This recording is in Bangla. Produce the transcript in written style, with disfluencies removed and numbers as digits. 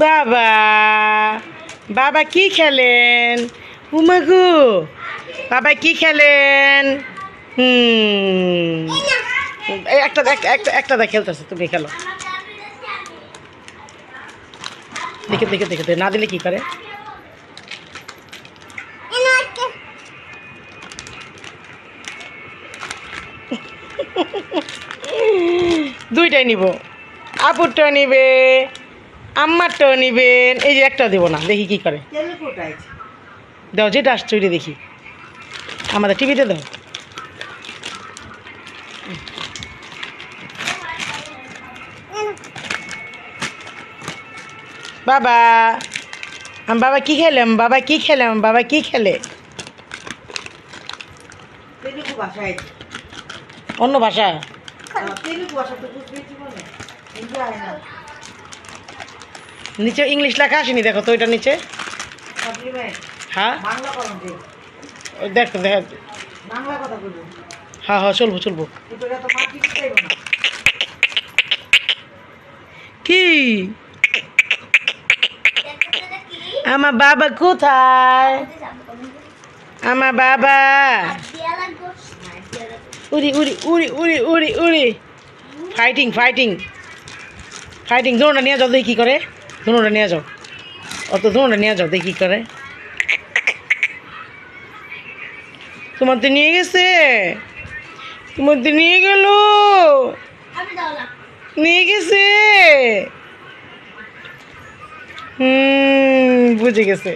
বাবা বাবা কি খেলেন? উমাগু বাবা কি খেলেন? এই একটা একটা খেলতেছে, তুমি খেলো। দেখে দেখে দেখে না দিলে কি করে? দুইটাই নিব, আপুরটাও নিবে, আম্মারটাও নিবেন। এই যে একটা দেবো না, দেখি কি করে। দাও, যেটা আসছে ওইটা দেখি। আমাদের টিভিতে দাও। বাবা বাবা কি খেলাম? বাবা কি খেলাম? বাবা কি খেলে? অন্য ভাষা? নিচে ইংলিশ লেখা আসেনি, দেখো তো ওইটা নিচে। হ্যাঁ দেখো দেখ। হ্যাঁ হ্যাঁ, চলবো চলবো। কি আমার বাবা কোথায়? আমার বাবা উড়ি উড়ি উড়ি উড়ি উড়ি উড়ি। Fighting fighting fighting. ধরুনটা নিয়ে যাও, দেখি কী করে। ধরুনটা নিয়ে যাও, অত ধরুনটা নিয়ে যাও, দেখি কী করে। তোমার তো নিয়ে গেছে, তোমার তো নিয়ে গেল, নিয়ে গেছে। বুঝে গেছে।